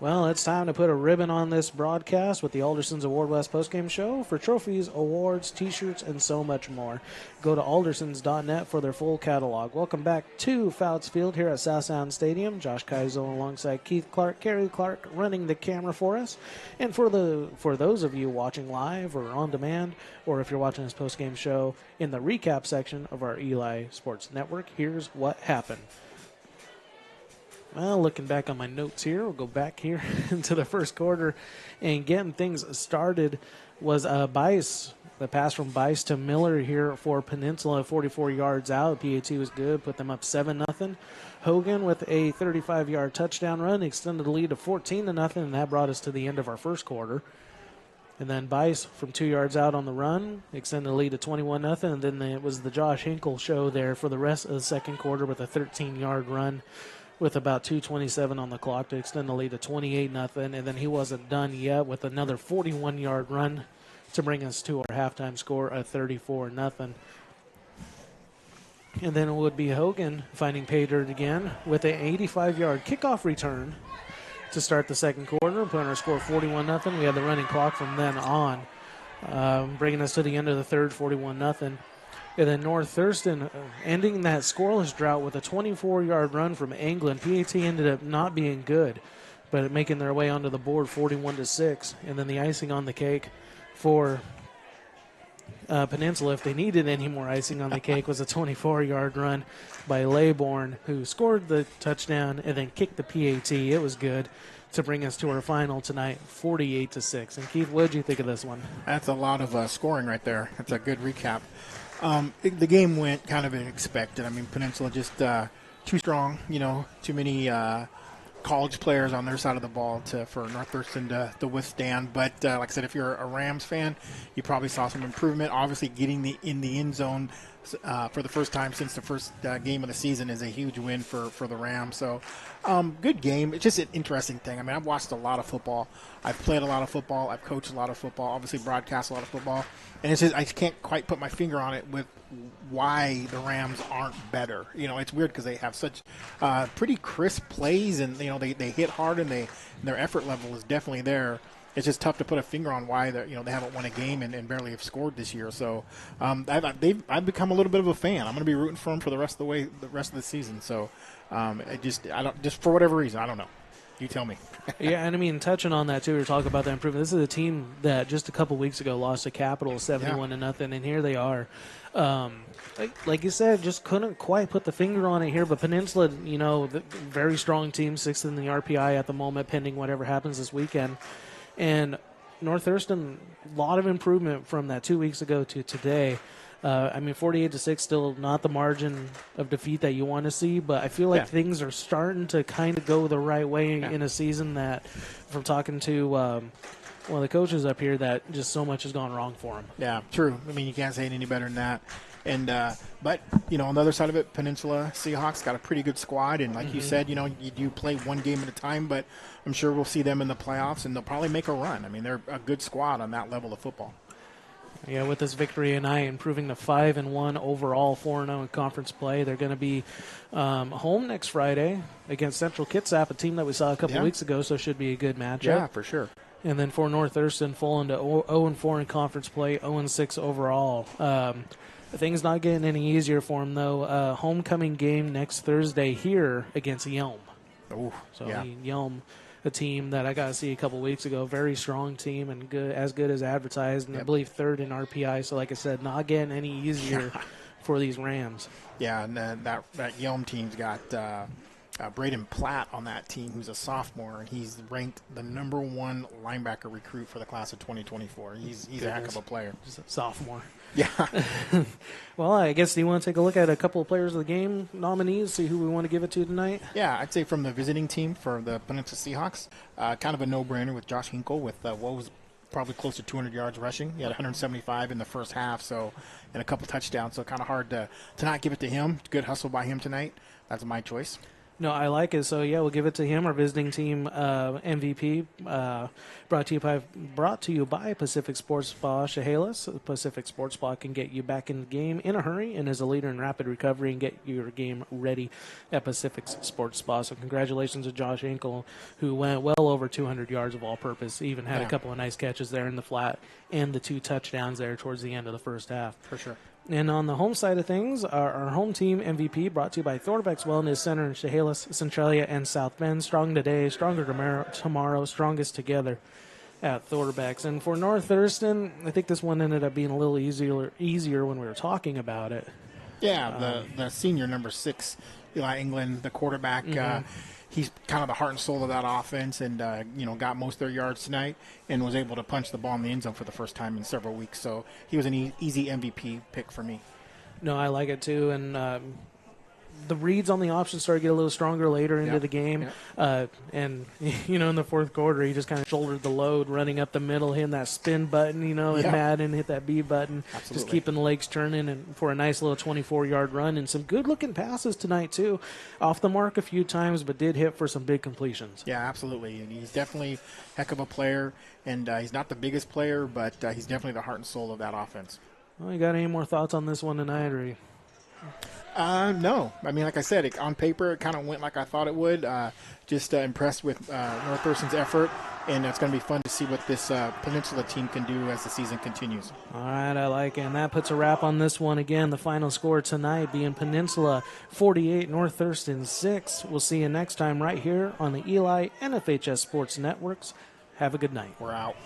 Well, it's time to put a ribbon on this broadcast with the Alderson's Award West postgame show for trophies, awards, T-shirts, and so much more. Go to aldersons.net for their full catalog. Welcome back to Fouts Field here at South Sound Stadium. Josh Keisel alongside Keith Clark, Kerry Clark running the camera for us. And for those of you watching live or on demand, or if you're watching this postgame show in the recap section of our Eli Sports Network, here's what happened. Well, looking back on my notes here, we'll go back here into the first quarter. And getting things started was Bice. The pass from Bice to Miller here for Peninsula, 44 yards out. PAT was good, put them up 7-0. Hogan with a 35-yard touchdown run extended the lead to 14-0, and that brought us to the end of our first quarter. And then Bice from 2 yards out on the run extended the lead to 21-0. And then it was the Josh Hinkle show there for the rest of the second quarter with a 13-yard run, with about 2:27 on the clock to extend the lead to 28-0. And then he wasn't done yet with another 41-yard run to bring us to our halftime score of 34-0. And then it would be Hogan finding pay dirt again with an 85-yard kickoff return to start the second quarter, putting our score 41-0. We had the running clock from then on, bringing us to the end of the third, 41-0. And then North Thurston ending that scoreless drought with a 24-yard run from England. PAT ended up not being good, but making their way onto the board 41-6. And then the icing on the cake for Peninsula, if they needed any more icing on the cake, was a 24-yard run by Laybourne, who scored the touchdown and then kicked the PAT. It was good to bring us to our final tonight, 48-6. And Keith, what did you think of this one? That's a lot of scoring right there. That's a good recap. The game went kind of as expected. I mean, Peninsula just too strong, too many college players on their side of the ball for North Thurston to withstand. But like I said, if you're a Rams fan, you probably saw some improvement. Obviously, getting in the end zone for the first time since the first game of the season is a huge win for the Rams. So, good game. It's just an interesting thing. I mean, I've watched a lot of football. I've played a lot of football. I've coached a lot of football. Obviously, broadcast a lot of football. And it's just, I just can't quite put my finger on it with why the Rams aren't better. It's weird because they have such pretty crisp plays, and they hit hard, and their effort level is definitely there. It's just tough to put a finger on why they haven't won a game and barely have scored this year. So I've become a little bit of a fan. I'm going to be rooting for them for the rest of the season. So I don't for whatever reason, I don't know. You tell me. Yeah, and I mean, touching on that too, we were talking about that improvement. This is a team that just a couple weeks ago lost to Capital 71-0, and here they are. Like you said, just couldn't quite put the finger on it here. But Peninsula, very strong team, 6th in the RPI at the moment, pending whatever happens this weekend. And North Thurston, a lot of improvement from that 2 weeks ago to today. 48-6, still not the margin of defeat that you want to see, but I feel like things are starting to kind of go the right way in a season that, from talking to one of the coaches up here, that just so much has gone wrong for him. Yeah, true. I mean, you can't say it any better than that. And but on the other side of it, Peninsula Seahawks got a pretty good squad, and like you said, you do play one game at a time, but I'm sure we'll see them in the playoffs, and they'll probably make a run. I mean, they're a good squad on that level of football. Yeah, with this victory and improving to 5-1 overall, 4-0 in conference play. They're going to be home next Friday against Central Kitsap, a team that we saw a couple weeks ago, so it should be a good matchup. Yeah, for sure. And then for North Thurston, fall into 0-4 in conference play, 0-6 overall. Things not getting any easier for them, though. Homecoming game next Thursday here against Yelm. Oh, so Yelm, a team that I got to see a couple weeks ago, very strong team and good as advertised, and I believe 3rd in RPI. So, like I said, not getting any easier for these Rams. Yeah, and that Yelm team's got Braden Platt on that team, who's a sophomore, and he's ranked the #1 linebacker recruit for the class of 2024. He's a heck of a player. Just a sophomore. Yeah. Well, I guess, do you want to take a look at a couple of players of the game nominees, see who we want to give it to tonight? Yeah, I'd say from the visiting team for the Peninsula Seahawks, kind of a no-brainer with Josh Hinkle with what was probably close to 200 yards rushing. He had 175 in the first half, and a couple touchdowns, so kind of hard to not give it to him. Good hustle by him tonight. That's my choice. No, I like it. So yeah, we'll give it to him, our visiting team MVP. Brought to you by Pacific Sports Spa Chehalis. Pacific Sports Spa can get you back in the game in a hurry and is a leader in rapid recovery and get your game ready at Pacific Sports Spa. So congratulations to Josh Ankle, who went well over 200 yards of all-purpose. He even had a couple of nice catches there in the flat and the 2 touchdowns there towards the end of the first half. For sure. And on the home side of things, our home team MVP brought to you by Thornbeck's Wellness Center in Chehalis, Centralia, and South Bend. Strong today, stronger tomorrow, strongest together at Thornbeck's. And for North Thurston, I think this one ended up being a little easier when we were talking about it. Yeah, the senior number 6, Eli England, the quarterback, he's kind of the heart and soul of that offense, and got most of their yards tonight and was able to punch the ball in the end zone for the first time in several weeks. So he was an easy MVP pick for me. No, I like it too, and the reads on the options started to get a little stronger later into the game. And, in the fourth quarter, he just kind of shouldered the load, running up the middle, hitting that spin button, and Madden hit that B button. Absolutely. Just keeping the legs turning and for a nice little 24-yard run and some good-looking passes tonight, too. Off the mark a few times, but did hit for some big completions. Yeah, absolutely. And he's definitely a heck of a player, and he's not the biggest player, but he's definitely the heart and soul of that offense. Well, you got any more thoughts on this one tonight, or no. I mean, like I said, on paper, it kind of went like I thought it would. Just impressed with North Thurston's effort, and it's going to be fun to see what this Peninsula team can do as the season continues. All right, I like it. And that puts a wrap on this one. Again, the final score tonight being Peninsula 48, North Thurston 6. We'll see you next time right here on the Eli and FHS Sports Networks. Have a good night. We're out.